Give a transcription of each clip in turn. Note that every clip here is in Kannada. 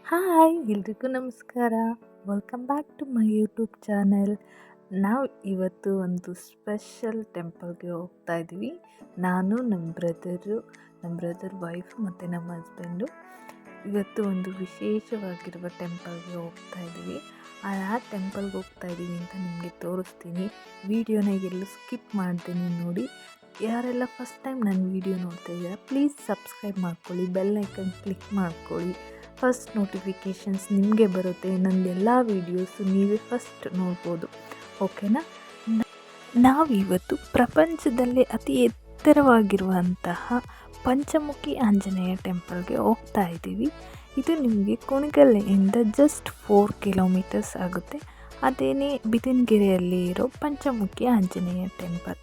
ಹಾಯ್ ಎಲ್ರಿಗೂ ನಮಸ್ಕಾರ. Welcome back to my YouTube channel. ನಾವು ಇವತ್ತು ಒಂದು ಸ್ಪೆಷಲ್ ಟೆಂಪಲ್ಗೆ ಹೋಗ್ತಾ ಇದ್ದೀವಿ. ನಾನು ನಮ್ಮ ಬ್ರದರ್ ವೈಫ್ ಮತ್ತು ನಮ್ಮ ಹಸ್ಬೆಂಡು ಇವತ್ತು ಒಂದು ವಿಶೇಷವಾಗಿರುವ ಟೆಂಪಲ್ಗೆ ಹೋಗ್ತಾ ಇದ್ದೀವಿ. ಆ ಟೆಂಪಲ್ಗೆ ಹೋಗ್ತಾ ಇದ್ದೀವಿ ಅಂತ ನಿಮಗೆ ತೋರಿಸ್ತೀನಿ. ವಿಡಿಯೋನ ಎಲ್ಲೂ ಸ್ಕಿಪ್ ಮಾಡ್ತೀನಿ ನೋಡಿ. ಯಾರೆಲ್ಲ ಫಸ್ಟ್ ಟೈಮ್ ನನ್ನ ವಿಡಿಯೋ ನೋಡ್ತಾ ಇದ್ದೀರಾ ಪ್ಲೀಸ್ ಸಬ್ಸ್ಕ್ರೈಬ್ ಮಾಡ್ಕೊಳ್ಳಿ, ಬೆಲ್ ಐಕನ್ ಕ್ಲಿಕ್ ಮಾಡ್ಕೊಳ್ಳಿ. ಫಸ್ಟ್ ನೋಟಿಫಿಕೇಷನ್ಸ್ ನಿಮಗೆ ಬರುತ್ತೆ. ನನ್ನದೆಲ್ಲ ವೀಡಿಯೋಸು ನೀವೇ ಫಸ್ಟ್ ನೋಡ್ಬೋದು, ಓಕೆನಾ. ನಾವಿವತ್ತು ಪ್ರಪಂಚದಲ್ಲೇ ಅತಿ ಎತ್ತರವಾಗಿರುವಂತಹ ಪಂಚಮುಖಿ ಆಂಜನೇಯ ಟೆಂಪಲ್ಗೆ ಹೋಗ್ತಾ ಇದ್ದೀವಿ. ಇದು ನಿಮಗೆ ಕುಣಿಗಲ್ಲಿಂದ ಜಸ್ಟ್ 4 ಕಿಲೋಮೀಟರ್ಸ್ ಆಗುತ್ತೆ. ಅದೇನೇ ಬಿದಿನಗೆರೆಯಲ್ಲಿ ಇರೋ ಪಂಚಮುಖಿ ಆಂಜನೇಯ ಟೆಂಪಲ್.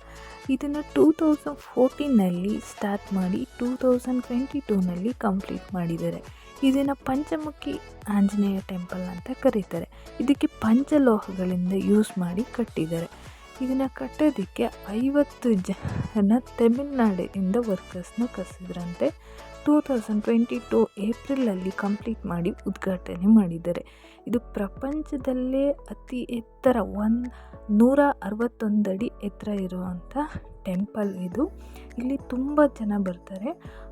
ಇದನ್ನು 2014ನಲ್ಲಿ ಸ್ಟಾರ್ಟ್ ಮಾಡಿ 2022ನಲ್ಲಿ ಕಂಪ್ಲೀಟ್ ಮಾಡಿದ್ದಾರೆ. ಇದನ್ನು ಪಂಚಮುಖಿ ಆಂಜನೇಯ ಟೆಂಪಲ್ ಅಂತ ಕರೀತಾರೆ. ಇದಕ್ಕೆ ಪಂಚಲೋಹಗಳಿಂದ ಯೂಸ್ ಮಾಡಿ ಕಟ್ಟಿದ್ದಾರೆ. ಇದನ್ನು ಕಟ್ಟೋದಕ್ಕೆ 50 ಜನ ತಮಿಳ್ನಾಡಿನಿಂದ ವರ್ಕರ್ಸ್ನ ಕರೆಸಿದ್ರಂತೆ. 2022 ಏಪ್ರಿಲಲ್ಲಿ ಕಂಪ್ಲೀಟ್ ಮಾಡಿ ಉದ್ಘಾಟನೆ ಮಾಡಿದ್ದಾರೆ. ಇದು ಪ್ರಪಂಚದಲ್ಲೇ ಅತಿ ಎತ್ತರ 161 ಅಡಿ ಎತ್ತರ ಇರುವಂಥ ಟೆಂಪಲ್ ಇದು. ಇಲ್ಲಿ ತುಂಬ ಜನ ಬರ್ತಾರೆ.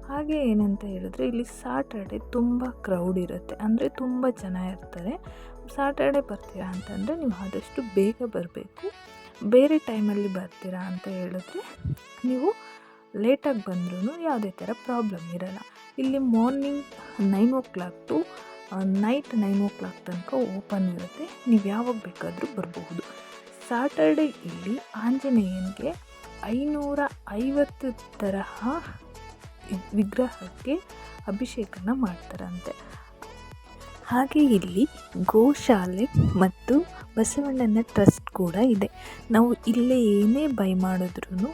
ಹಾಗೆ ಏನಂತ ಹೇಳಿದ್ರೆ ಇಲ್ಲಿ ಸಾಟರ್ಡೆ ತುಂಬ ಕ್ರೌಡ್ ಇರುತ್ತೆ, ಅಂದರೆ ತುಂಬ ಜನ ಇರ್ತಾರೆ. ಸಾಟರ್ಡೆ ಬರ್ತೀರಾ ಅಂತಂದರೆ ನೀವು ಆದಷ್ಟು ಬೇಗ ಬರಬೇಕು. ಬೇರೆ ಟೈಮಲ್ಲಿ ಬರ್ತೀರಾ ಅಂತ ಹೇಳಿದ್ರೆ ನೀವು ಲೇಟಾಗಿ ಬಂದ್ರೂ ಯಾವುದೇ ಥರ ಪ್ರಾಬ್ಲಮ್ ಇರಲ್ಲ. ಇಲ್ಲಿ morning 9 o'clock to night 9 o'clock ತನಕ ಓಪನ್ ಇರುತ್ತೆ. ನೀವು ಯಾವಾಗ ಬೇಕಾದರೂ ಬರಬಹುದು. ಸಾಟರ್ಡೆ ಇಲ್ಲಿ ಆಂಜನೇಯನಿಗೆ 550 ತರಹ ವಿಗ್ರಹಕ್ಕೆ ಅಭಿಷೇಕನ ಮಾಡ್ತಾರಂತೆ. ಹಾಗೆ ಇಲ್ಲಿ ಗೋಶಾಲೆ ಮತ್ತು ಬಸವಣ್ಣನ ಟ್ರಸ್ಟ್ ಕೂಡ ಇದೆ. ನಾವು ಇಲ್ಲೇ ಏನೇ ಬೈ ಮಾಡಿದ್ರೂ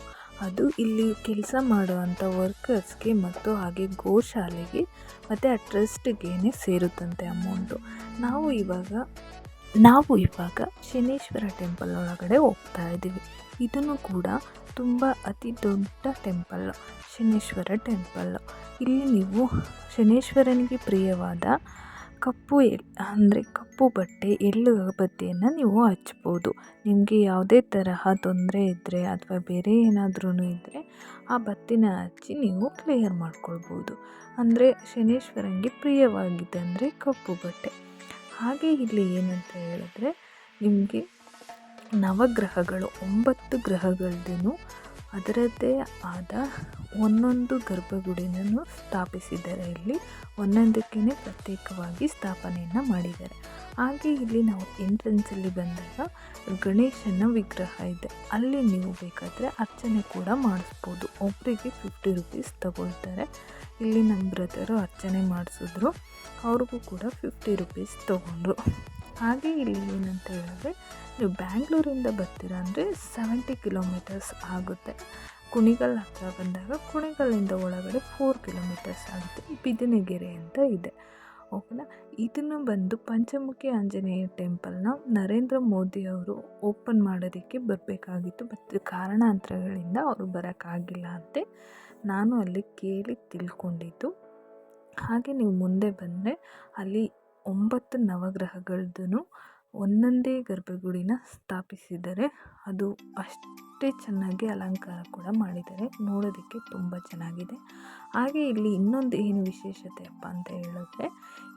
ಅದು ಇಲ್ಲಿ ಕೆಲಸ ಮಾಡುವಂಥ ವರ್ಕರ್ಸ್ಗೆ ಮತ್ತು ಹಾಗೆ ಗೋಶಾಲೆಗೆ ಮತ್ತು ಆ ಟ್ರಸ್ಟ್ಗೇ ಸೇರುತ್ತಂತೆ ಅಮೌಂಟು. ನಾವು ಇವಾಗ ಶನೇಶ್ವರ ಟೆಂಪಲ್ ಒಳಗಡೆ ಹೋಗ್ತಾ ಇದ್ದೀವಿ. ಇದನ್ನು ಕೂಡ ತುಂಬ ಅತಿ ದೊಡ್ಡ ಟೆಂಪಲ್ಲು, ಶನೇಶ್ವರ ಟೆಂಪಲ್ಲು. ಇಲ್ಲಿ ನೀವು ಶನೇಶ್ವರನಿಗೆ ಪ್ರಿಯವಾದ ಕಪ್ಪು ಬಟ್ಟೆ, ಎಳ್ಳು ಬತ್ತಿಯನ್ನು ನೀವು ಹಚ್ಬೋದು. ನಿಮಗೆ ಯಾವುದೇ ತರಹ ತೊಂದರೆ ಇದ್ದರೆ ಅಥವಾ ಬೇರೆ ಏನಾದ್ರೂ ಇದ್ದರೆ ಆ ಬತ್ತಿನ ಹಚ್ಚಿ ನೀವು ಕ್ಲಿಯರ್ ಮಾಡ್ಕೊಳ್ಬೋದು. ಅಂದರೆ ಶನೇಶ್ವರನಿಗೆ ಪ್ರಿಯವಾಗಿದೆ ಅಂದರೆ ಕಪ್ಪು ಬಟ್ಟೆ. ಹಾಗೆ ಇಲ್ಲಿ ಏನಂತ ಹೇಳಿದ್ರೆ ನಿಮಗೆ ನವಗ್ರಹಗಳು 9 ಗ್ರಹಗಳದ್ದು ಅದರದ್ದೇ ಆದ ಒಂದೊಂದು ಗರ್ಭಗುಡಿಯನ್ನು ಸ್ಥಾಪಿಸಿದ್ದಾರೆ. ಇಲ್ಲಿ ಒಂದೊಂದಕ್ಕೇ ಪ್ರತ್ಯೇಕವಾಗಿ ಸ್ಥಾಪನೆಯನ್ನು ಮಾಡಿದ್ದಾರೆ. ಹಾಗೆ ಇಲ್ಲಿ ನಾವು ಎಂಟ್ರೆನ್ಸಲ್ಲಿ ಬಂದಾಗ ಗಣೇಶನ ವಿಗ್ರಹ ಇದೆ. ಅಲ್ಲಿ ನೀವು ಬೇಕಾದರೆ ಅರ್ಚನೆ ಕೂಡ ಮಾಡಿಸ್ಬೋದು. ಒಬ್ಬರಿಗೆ 50 rupees ತಗೊಳ್ತಾರೆ. ಇಲ್ಲಿ ನಮ್ಮ ಬ್ರದರು ಅರ್ಚನೆ ಮಾಡಿಸಿದ್ರು, ಅವ್ರಿಗೂ ಕೂಡ 50 rupees ತೊಗೊಂಡ್ರು. ಹಾಗೆ ಇಲ್ಲಿ ಏನಂತ ಹೇಳಿದ್ರೆ ನೀವು ಬ್ಯಾಂಗ್ಳೂರಿಂದ ಬರ್ತೀರಾ ಅಂದರೆ 70 ಕಿಲೋಮೀಟರ್ಸ್ ಆಗುತ್ತೆ. ಕುಣಿಗಲ್ ಹತ್ರ ಬಂದಾಗ ಕುಣಿಗಲ್ಲಿಂದ ಒಳಗಡೆ 4 ಕಿಲೋಮೀಟರ್ಸ್ ಆಗುತ್ತೆ. ಬಿದಿನಗೆರೆ ಅಂತ ಇದೆ, ಓಕೆನಾ. ಇದನ್ನು ಬಂದು ಪಂಚಮುಖಿ ಆಂಜನೇಯ ಟೆಂಪಲ್ನ ನರೇಂದ್ರ ಮೋದಿ ಅವರು ಓಪನ್ ಮಾಡೋದಕ್ಕೆ ಬರಬೇಕಾಗಿತ್ತು. ಬಟ್ ಕಾರಣಾಂತರಗಳಿಂದ ಅವರು ಬರೋಕ್ಕಾಗಿಲ್ಲ ಅಂತೆ. ನಾನು ಅಲ್ಲಿ ಕೇಳಿ ತಿಳ್ಕೊಂಡಿದ್ದು. ಹಾಗೆ ನೀವು ಮುಂದೆ ಬಂದರೆ ಅಲ್ಲಿ 9 ನವಗ್ರಹಗಳದ್ದು ಒಂದೊಂದೇ ಗರ್ಭಗುಡಿನ ಸ್ಥಾಪಿಸಿದ್ದಾರೆ. ಅದು ಅಷ್ಟೇ ಚೆನ್ನಾಗಿ ಅಲಂಕಾರ ಕೂಡ ಮಾಡಿದ್ದಾರೆ. ನೋಡೋದಕ್ಕೆ ತುಂಬ ಚೆನ್ನಾಗಿದೆ. ಹಾಗೆ ಇಲ್ಲಿ ಇನ್ನೊಂದು ಏನು ವಿಶೇಷತೆ ಅಪ್ಪ ಅಂತ ಹೇಳಿದ್ರೆ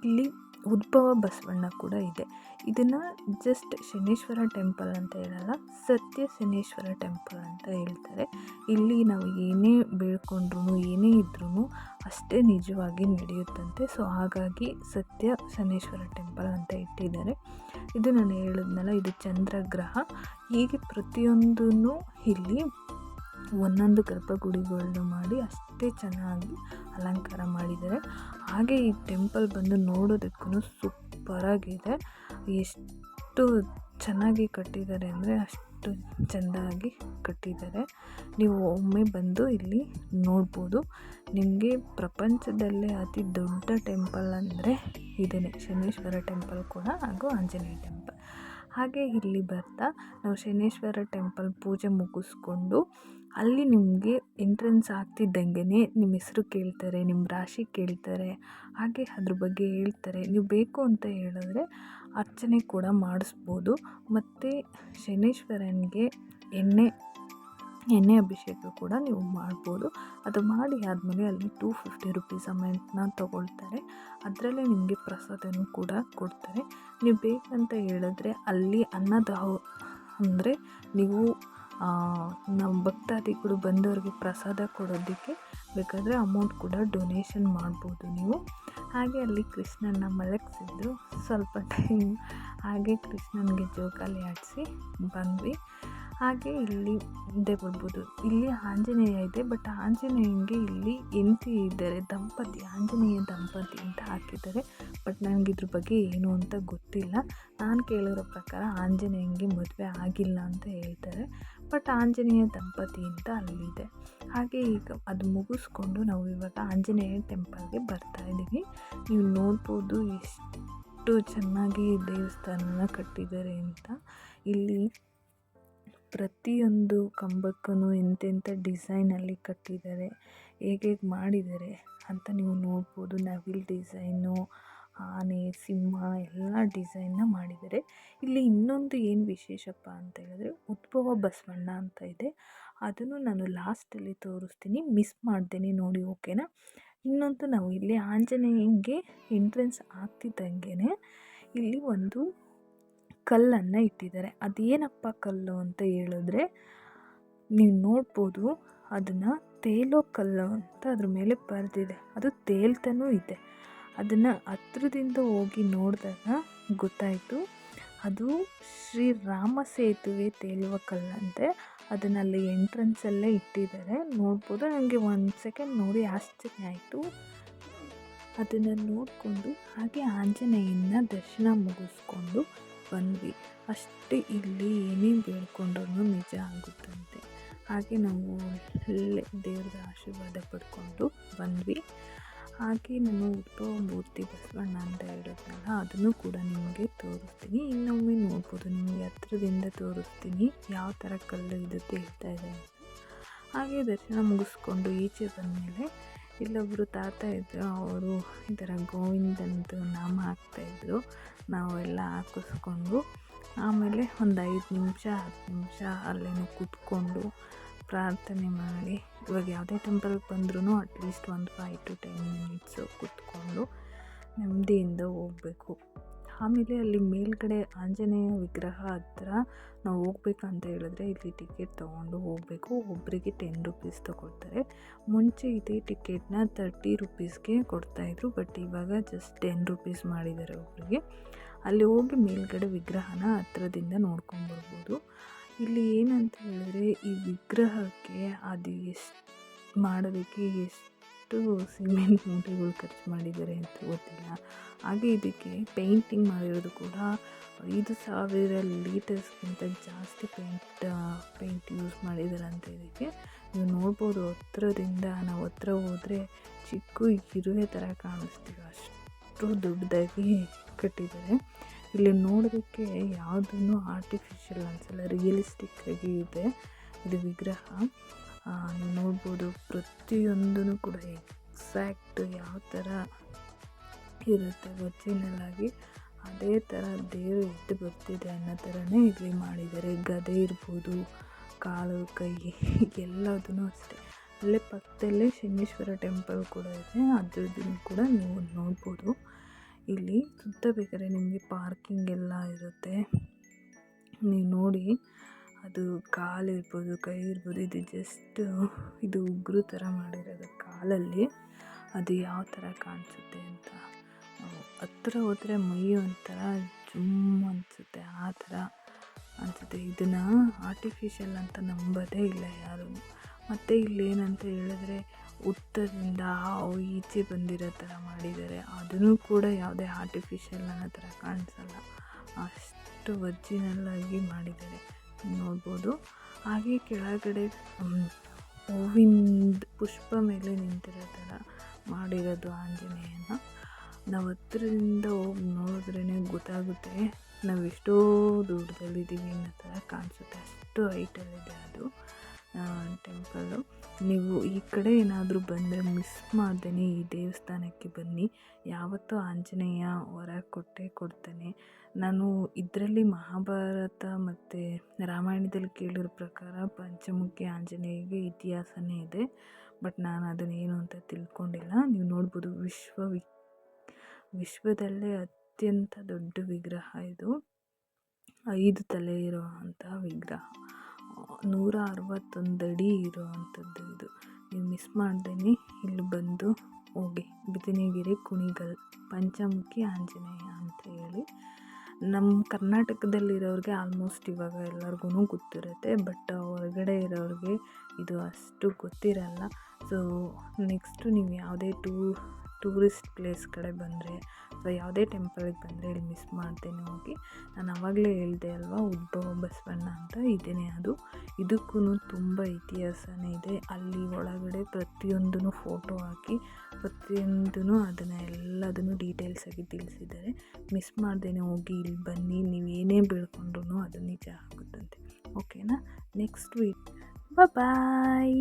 ಇಲ್ಲಿ ಉದ್ಭವ ಬಸವಣ್ಣ ಕೂಡ ಇದೆ. ಇದನ್ನು ಜಸ್ಟ್ ಶನೇಶ್ವರ ಟೆಂಪಲ್ ಅಂತ ಹೇಳಲ್ಲ, ಸತ್ಯ ಶನೇಶ್ವರ ಟೆಂಪಲ್ ಅಂತ ಹೇಳ್ತಾರೆ. ಇಲ್ಲಿ ನಾವು ಏನೇ ಬೇಡ್ಕೊಂಡ್ರೂ ಏನೇ ಇದ್ರೂ ಅಷ್ಟೇ ನಿಜವಾಗಿ ನಡೆಯುತ್ತಂತೆ. ಸೊ ಹಾಗಾಗಿ ಸತ್ಯ ಶನೇಶ್ವರ ಟೆಂಪಲ್ ಅಂತ ಇಟ್ಟಿದ್ದಾರೆ. ಇದು ನಾನು ಹೇಳಿದ್ನಲ್ಲ, ಇದು ಚಂದ್ರಗ್ರಹ. ಹೀಗೆ ಪ್ರತಿಯೊಂದೂ ಇಲ್ಲಿ ಒಂದೊಂದು ಗರ್ಭಗುಡಿಗಳನ್ನ ಮಾಡಿ ಅಷ್ಟೇ ಚೆನ್ನಾಗಿ ಅಲಂಕಾರ ಮಾಡಿದ್ದಾರೆ. ಹಾಗೆ ಈ ಟೆಂಪಲ್ ಬಂದು ನೋಡೋದಕ್ಕೂ ಸೂಪರಾಗಿದೆ. ಎಷ್ಟು ಚೆನ್ನಾಗಿ ಕಟ್ಟಿದ್ದಾರೆ ಅಂದರೆ ಅಷ್ಟು ಚೆಂದಾಗಿ ಕಟ್ಟಿದ್ದಾರೆ. ನೀವು ಒಮ್ಮೆ ಬಂದು ಇಲ್ಲಿ ನೋಡ್ಬೋದು. ನಿಮಗೆ ಪ್ರಪಂಚದಲ್ಲೇ ಅತಿ ದೊಡ್ಡ ಟೆಂಪಲ್ ಅಂದರೆ ಇದೇ ಶನೇಶ್ವರ ಟೆಂಪಲ್ ಕೂಡ, ಹಾಗೂ ಆಂಜನೇಯ ಟೆಂಪಲ್. ಹಾಗೆ ಇಲ್ಲಿ ಬರ್ತಾ ನಾವು ಶನೇಶ್ವರ ಟೆಂಪಲ್ ಪೂಜೆ ಮುಗಿಸ್ಕೊಂಡು ಅಲ್ಲಿ ನಿಮಗೆ ಎಂಟ್ರೆನ್ಸ್ ಆಗ್ತಿದ್ದಂಗೆ ನಿಮ್ಮ ಹೆಸರು ಕೇಳ್ತಾರೆ, ನಿಮ್ಮ ರಾಶಿ ಕೇಳ್ತಾರೆ, ಹಾಗೆ ಅದ್ರ ಬಗ್ಗೆ ಹೇಳ್ತಾರೆ. ನೀವು ಬೇಕು ಅಂತ ಹೇಳಿದ್ರೆ ಅರ್ಚನೆ ಕೂಡ ಮಾಡಿಸ್ಬೋದು. ಮತ್ತು ಶನೀಶ್ವರನಿಗೆ ಎಣ್ಣೆ ಅಭಿಷೇಕ ಕೂಡ ನೀವು ಮಾಡ್ಬೋದು. ಅದು ಮಾಡಿ ಆದಮೇಲೆ ಅಲ್ಲಿ 250 ರುಪೀಸ್ ಅಮೌಂಟನ್ನ ತೊಗೊಳ್ತಾರೆ. ಅದರಲ್ಲೇ ನಿಮಗೆ ಪ್ರಸಾದನೂ ಕೂಡ ಕೊಡ್ತಾರೆ. ನೀವು ಬೇಕಂತ ಹೇಳಿದ್ರೆ ಅಲ್ಲಿ ಅಂದರೆ ನೀವು ನಮ್ಮ ಭಕ್ತಾದಿಗಳು ಬಂದವ್ರಿಗೆ ಪ್ರಸಾದ ಕೊಡೋದಕ್ಕೆ ಬೇಕಾದರೆ ಅಮೌಂಟ್ ಕೂಡ ಡೊನೇಷನ್ ಮಾಡ್ಬೋದು ನೀವು. ಹಾಗೆ ಅಲ್ಲಿ ಕೃಷ್ಣನ ಮಲಗಿಸಿದ್ರು ಸ್ವಲ್ಪ ಟೈಮ್, ಹಾಗೆ ಕೃಷ್ಣನಿಗೆ ಜೋಕಾಲಿ ಆಡಿಸಿ ಬಂದ್ವಿ. ಹಾಗೆ ಇಲ್ಲಿ ಮುಂದೆ ಬರ್ಬೋದು. ಇಲ್ಲಿ ಆಂಜನೇಯ ಇದೆ, ಬಟ್ ಆಂಜನೇಯನಿಗೆ ಇಲ್ಲಿ ಹೆಂಡತಿ ಇದ್ದಾರೆ, ಆಂಜನೇಯ ದಂಪತಿ ಅಂತ ಹಾಕಿದ್ದಾರೆ. ಬಟ್ ನನಗಿದ್ರ ಬಗ್ಗೆ ಏನು ಅಂತ ಗೊತ್ತಿಲ್ಲ. ನಾನು ಕೇಳಿರೋ ಪ್ರಕಾರ ಆಂಜನೇಯನಿಗೆ ಮದುವೆ ಆಗಿಲ್ಲ ಅಂತ ಹೇಳ್ತಾರೆ, ಬಟ್ ಆಂಜನೇಯ ದಂಪತಿ ಅಂತ ಅಲ್ಲಿದೆ. ಹಾಗೆ ಈಗ ಅದು ಮುಗಿಸ್ಕೊಂಡು ನಾವು ಇವಾಗ ಆಂಜನೇಯ ಟೆಂಪಲ್ಗೆ ಬರ್ತಾಯಿದ್ದೀವಿ. ನೀವು ನೋಡ್ಬೋದು ಎಷ್ಟು ಚೆನ್ನಾಗಿ ದೇವಸ್ಥಾನನ ಕಟ್ಟಿದ್ದಾರೆ ಅಂತ. ಇಲ್ಲಿ ಪ್ರತಿಯೊಂದು ಕಂಬಕ್ಕೂ ಎಂತೆಂಥ ಡಿಸೈನಲ್ಲಿ ಕಟ್ಟಿದ್ದಾರೆ, ಹೇಗೆ ಮಾಡಿದ್ದಾರೆ ಅಂತ ನೀವು ನೋಡ್ಬೋದು. ನವಿಲು ಡಿಸೈನು, ಆನೆ, ಸಿಂಹ ಎಲ್ಲ ಡಿಸೈನ್ನ ಮಾಡಿದ್ದಾರೆ. ಇಲ್ಲಿ ಇನ್ನೊಂದು ಏನು ವಿಶೇಷಪ್ಪ ಅಂತ ಹೇಳಿದ್ರೆ ಉದ್ಭವ ಬಸವಣ್ಣ ಅಂತ ಇದೆ. ಅದನ್ನು ನಾನು ಲಾಸ್ಟಲ್ಲಿ ತೋರಿಸ್ತೀನಿ, ಮಿಸ್ ಮಾಡ್ದೇನೆ ನೋಡಿ, ಓಕೆನಾ. ಇನ್ನೊಂದು ನಾವು ಇಲ್ಲಿ ಆಂಜನೇಯನಿಗೆ ಎಂಟ್ರೆನ್ಸ್ ಆಗ್ತಿದ್ದಂಗೆ ಇಲ್ಲಿ ಒಂದು ಕಲ್ಲನ್ನು ಇಟ್ಟಿದ್ದಾರೆ. ಅದೇನಪ್ಪ ಕಲ್ಲು ಅಂತ ಹೇಳಿದ್ರೆ ನೀವು ನೋಡ್ಬೋದು, ಅದನ್ನು ತೇಲೋ ಕಲ್ಲು ಅಂತ ಅದ್ರ ಮೇಲೆ ಬರೆದಿದೆ. ಅದು ತೇಲ್ತಾನೂ ಇದೆ. ಅದನ್ನು ಹತ್ರದಿಂದ ಹೋಗಿ ನೋಡಿದಾಗ ಗೊತ್ತಾಯಿತು, ಅದು ಶ್ರೀರಾಮ ಸೇತುವೆ ತೇಲುವ ಕಲ್ಲಂತೆ. ಅದನ್ನಲ್ಲಿ ಎಂಟ್ರೆನ್ಸಲ್ಲೇ ಇಟ್ಟಿದ್ದಾರೆ, ನೋಡ್ಬೋದು. ನನಗೆ 1 ಸೆಕೆಂಡ್ ನೋಡಿ ಆಶ್ಚರ್ಯ ಆಯಿತು. ಅದನ್ನು ನೋಡಿಕೊಂಡು ಹಾಗೆ ಆಂಜನೇಯನ ದರ್ಶನ ಮುಗಿಸ್ಕೊಂಡು ಬಂದ್ವಿ. ಅಷ್ಟೇ, ಇಲ್ಲಿ ಏನೇ ಬೇಡ್ಕೊಂಡ್ರೂ ನಿಜ ಆಗುತ್ತಂತೆ. ಹಾಗೆ ನಾವು ಅಲ್ಲೇ ದೇವ್ರ ಆಶೀರ್ವಾದ ಪಡ್ಕೊಂಡು ಬಂದ್ವಿ. ಹಾಗೆ ನಾನು ಉದ್ಭವ ಮೂರ್ತಿ ಬಸವಣ್ಣ ಅಂತ ಹೇಳಿದ್ನಲ್ಲ, ಅದನ್ನು ಕೂಡ ನಿಮಗೆ ತೋರಿಸ್ತೀನಿ. ಇನ್ನೊಮ್ಮೆ ನೋಡ್ಬೋದು, ನಿಮಗೆ ಹತ್ರದಿಂದ ತೋರಿಸ್ತೀನಿ ಯಾವ ಥರ ಕಲ್ಲು ಇದು ತೇಲ್ತಾ ಇದೆ ಅಂತ. ಹಾಗೆ ದರ್ಶನ ಮುಗಿಸ್ಕೊಂಡು ಈಚೆ ಬಂದಮೇಲೆ ಇಲ್ಲೊಬ್ಬರು ತಾತ ಇದ್ದರು, ಅವರು ಈ ಥರ ಗೋವಿಂದಂದು ನಾಮ ಹಾಕ್ತಾಯಿದ್ರು. ನಾವೆಲ್ಲ ಹಾಕಿಸ್ಕೊಂಡು ಆಮೇಲೆ ಒಂದು 5 ನಿಮಿಷ 10 ನಿಮಿಷ ಅಲ್ಲೇನೋ ಕೂತ್ಕೊಂಡು ಪ್ರಾರ್ಥನೆ ಮಾಡಿ, ಇವಾಗ ಯಾವುದೇ ಟೆಂಪಲ್ಗೆ ಬಂದ್ರೂ ಅಟ್ಲೀಸ್ಟ್ ಒಂದು 5 to 10 ಮಿನಿಟ್ಸು ಕೂತ್ಕೊಂಡು ನೆಮ್ಮದಿಯಿಂದ ಹೋಗಬೇಕು. ಆಮೇಲೆ ಅಲ್ಲಿ ಮೇಲ್ಗಡೆ ಆಂಜನೇಯ ವಿಗ್ರಹ ಹತ್ರ ನಾವು ಹೋಗ್ಬೇಕಂತ ಹೇಳಿದ್ರೆ ಇಲ್ಲಿ ಟಿಕೆಟ್ ತೊಗೊಂಡು ಹೋಗಬೇಕು. ಒಬ್ಬರಿಗೆ 10 ರುಪೀಸ್ ತೊಗೊಳ್ತಾರೆ. ಮುಂಚೆ ಇದೇ ಟಿಕೆಟ್ನ 30 ರುಪೀಸ್ಗೆ ಕೊಡ್ತಾಯಿದ್ರು, ಬಟ್ ಇವಾಗ ಜಸ್ಟ್ 10 ರುಪೀಸ್ ಮಾಡಿದ್ದಾರೆ ಒಬ್ಬರಿಗೆ. ಅಲ್ಲಿ ಹೋಗಿ ಮೇಲ್ಗಡೆ ವಿಗ್ರಹನ ಹತ್ರದಿಂದ ನೋಡ್ಕೊಂಬರ್ಬೋದು. ಇಲ್ಲಿ ಏನಂತ ಹೇಳಿದ್ರೆ ಈ ವಿಗ್ರಹಕ್ಕೆ ಅದು ಮಾಡೋದಕ್ಕೆ ಎಷ್ಟು ಸಿಮೆಂಟ್ ಮೂಟೆಗಳು ಖರ್ಚು ಮಾಡಿದ್ದಾರೆ ಅಂತ ಗೊತ್ತಿಲ್ಲ. ಹಾಗೆ ಇದಕ್ಕೆ ಪೇಂಟಿಂಗ್ ಮಾಡಿರೋದು ಕೂಡ 5,000 ಲೀಟರ್ಸ್ಗಿಂತ ಜಾಸ್ತಿ ಪೇಂಟ್ ಯೂಸ್ ಮಾಡಿದಾರಂತೆ ಇದಕ್ಕೆ. ನೀವು ನೋಡ್ಬೋದು ಹತ್ರದಿಂದ, ನಾವು ಹತ್ರ ಹೋದರೆ ಚಿಕ್ಕ ಇರುವೆ ಥರ ಕಾಣಿಸ್ತೀವಿ, ಅಷ್ಟು ದೊಡ್ಡದಾಗಿ ಕಟ್ಟಿದ್ದಾರೆ. ಇಲ್ಲಿ ನೋಡೋದಕ್ಕೆ ಯಾವುದೂ ಆರ್ಟಿಫಿಷಿಯಲ್ ಅನಿಸಲ್ಲ, ರಿಯಲಿಸ್ಟಿಕ್ ಆಗಿ ಇದೆ ಇದು ವಿಗ್ರಹ. ನೀವು ನೋಡ್ಬೋದು ಪ್ರತಿಯೊಂದೂ ಕೂಡ ಎಕ್ಸಾಕ್ಟ್ ಯಾವ ಥರ ಇರುತ್ತೆ ಒರಿಜಿನಲ್ ಆಗಿ ಅದೇ ಥರ ದೇವರು ಎದ್ದು ಬರ್ತಿದೆ ಅನ್ನೋ ಥರನೇ ಇಲ್ಲಿ ಮಾಡಿದ್ದಾರೆ. ಗದೆ ಇರ್ಬೋದು, ಕಾಲು ಕೈ ಎಲ್ಲದೂ ಅಷ್ಟೇ. ಅಲ್ಲೇ ಪಕ್ಕದಲ್ಲೇ ಶನೀಶ್ವರ ಟೆಂಪಲ್ ಕೂಡ ಇದೆ, ಅದ್ರದ್ದು ಕೂಡ ನೀವು ನೋಡ್ಬೋದು. ಇಲ್ಲಿ ಸುತ್ತಬೇಕಾದ್ರೆ ನಿಮಗೆ ಪಾರ್ಕಿಂಗ್ ಎಲ್ಲ ಇರುತ್ತೆ. ನೀವು ನೋಡಿ, ಅದು ಕಾಲಿರ್ಬೋದು, ಕೈ ಇರ್ಬೋದು, ಇದು ಜಸ್ಟ್ ಇದು ಉಗುರು ಥರ ಮಾಡಿರೋದು ಕಾಲಲ್ಲಿ. ಅದು ಯಾವ ಥರ ಕಾಣಿಸುತ್ತೆ ಅಂತ ಹತ್ರ ಹೋದರೆ ಮೈ ಒಂಥರ ಜುಮ್ ಅನಿಸುತ್ತೆ, ಆ ಥರ ಅನಿಸುತ್ತೆ. ಇದನ್ನು ಆರ್ಟಿಫಿಷಿಯಲ್ ಅಂತ ನಂಬೋದೇ ಇಲ್ಲ ಯಾರೂ. ಮತ್ತು ಇಲ್ಲೇನಂತ ಹೇಳಿದ್ರೆ ಉತ್ತರದಿಂದ ಈಚೆ ಬಂದಿರೋ ಥರ ಮಾಡಿದ್ದಾರೆ. ಅದನ್ನು ಕೂಡ ಯಾವುದೇ ಆರ್ಟಿಫಿಷಿಯಲ್ ಅನ್ನೋ ಥರ ಕಾಣಿಸಲ್ಲ, ಅಷ್ಟು ಒರ್ಜಿನಲ್ಲಾಗಿ ಮಾಡಿದ್ದಾರೆ, ನೋಡ್ಬೋದು. ಹಾಗೆ ಕೆಳಗಡೆ ಹೂವಿಂದ ಪುಷ್ಪ ಮೇಲೆ ನಿಂತಿರೋ ಥರ ಮಾಡಿರೋದು ಆಂಜನೇಯನ. ನಾವು ಹತ್ರದಿಂದ ಹೋಗಿ ನೋಡಿದ್ರೇ ಗೊತ್ತಾಗುತ್ತೆ ನಾವು ಎಷ್ಟೋ ದೂರದಲ್ಲಿದ್ದೀವಿ ಅನ್ನೋ ಥರ ಕಾಣಿಸುತ್ತೆ, ಅಷ್ಟು ಹೈಟಲ್ಲಿದೆ ಅದು. ಟೆಂಪಲ್ಲು. ನೀವು ಈ ಕಡೆ ಏನಾದರೂ ಬಂದರೆ ಮಿಸ್ ಮಾಡ್ದೇ ಈ ದೇವಸ್ಥಾನಕ್ಕೆ ಬನ್ನಿ. ಯಾವತ್ತೂ ಆಂಜನೇಯ ವರ ಕೊಟ್ಟೇ ಕೊಡ್ತಾನೆ. ನಾನು ಇದರಲ್ಲಿ ಮಹಾಭಾರತ ಮತ್ತು ರಾಮಾಯಣದಲ್ಲಿ ಕೇಳಿರೋ ಪ್ರಕಾರ ಪಂಚಮುಖಿ ಆಂಜನೇಯಗೆ ಇತಿಹಾಸನೇ ಇದೆ. ಬಟ್ ನಾನು ಅದನ್ನೇನು ಅಂತ ತಿಳ್ಕೊಂಡಿಲ್ಲ. ನೀವು ನೋಡ್ಬೋದು ವಿಶ್ವದಲ್ಲೇ ಅತ್ಯಂತ ದೊಡ್ಡ ವಿಗ್ರಹ ಇದು. 5 ತಲೆ ಇರುವಂತಹ ವಿಗ್ರಹ, 161 ಅಡಿ ಇರುವಂಥದ್ದು ಇದು. ನೀವು ಮಿಸ್ ಮಾಡ್ದೇ ಇಲ್ಲಿ ಬಂದು ಹೋಗಿ. ಬಿದಿನಿಗೆರೆ ಕುಣಿಗಲ್ ಪಂಚಮುಖಿ ಆಂಜನೇಯ ಅಂತ ಹೇಳಿ. ನಮ್ಮ ಕರ್ನಾಟಕದಲ್ಲಿರೋರಿಗೆ ಆಲ್ಮೋಸ್ಟ್ ಇವಾಗ ಎಲ್ಲರಿಗೂ ಗೊತ್ತಿರುತ್ತೆ. ಬಟ್ ಹೊರಗಡೆ ಇರೋರಿಗೆ ಇದು ಅಷ್ಟು ಗೊತ್ತಿರಲ್ಲ. ಸೊ ನೆಕ್ಸ್ಟು ನೀವು ಯಾವುದೇ ಟೂರಿಸ್ಟ್ ಪ್ಲೇಸ್ ಕಡೆ ಬಂದರೆ ಅಥವಾ ಯಾವುದೇ ಟೆಂಪಲ್ಗೆ ಬಂದರೆ ಇಲ್ಲಿ ಮಿಸ್ ಮಾಡ್ದೇನೆ ಹೋಗಿ. ನಾನು ಆವಾಗಲೇ ಹೇಳಿದೆ ಅಲ್ವಾ, ಉದ್ಭವ ಬಸವಣ್ಣ ಅಂತ, ಇದೇನೇ ಅದು. ಇದಕ್ಕೂ ತುಂಬ ಇತಿಹಾಸನೇ ಇದೆ. ಅಲ್ಲಿ ಒಳಗಡೆ ಪ್ರತಿಯೊಂದೂ ಫೋಟೋ ಹಾಕಿ ಪ್ರತಿಯೊಂದೂ ಎಲ್ಲದನ್ನು ಡೀಟೇಲ್ಸಾಗಿ ತಿಳಿಸಿದ್ದಾರೆ. ಮಿಸ್ ಮಾಡ್ದೇನೆ ಹೋಗಿ ಇಲ್ಲಿ ಬನ್ನಿ. ನೀವು ಏನೇ ಬೇಡ್ಕೊಂಡ್ರೂ ಅದು ನಿಜ ಆಗುತ್ತಂತೆ. ಓಕೆನಾ? ನೆಕ್ಸ್ಟ್ ವೀಕ್ ಬಾಯ್.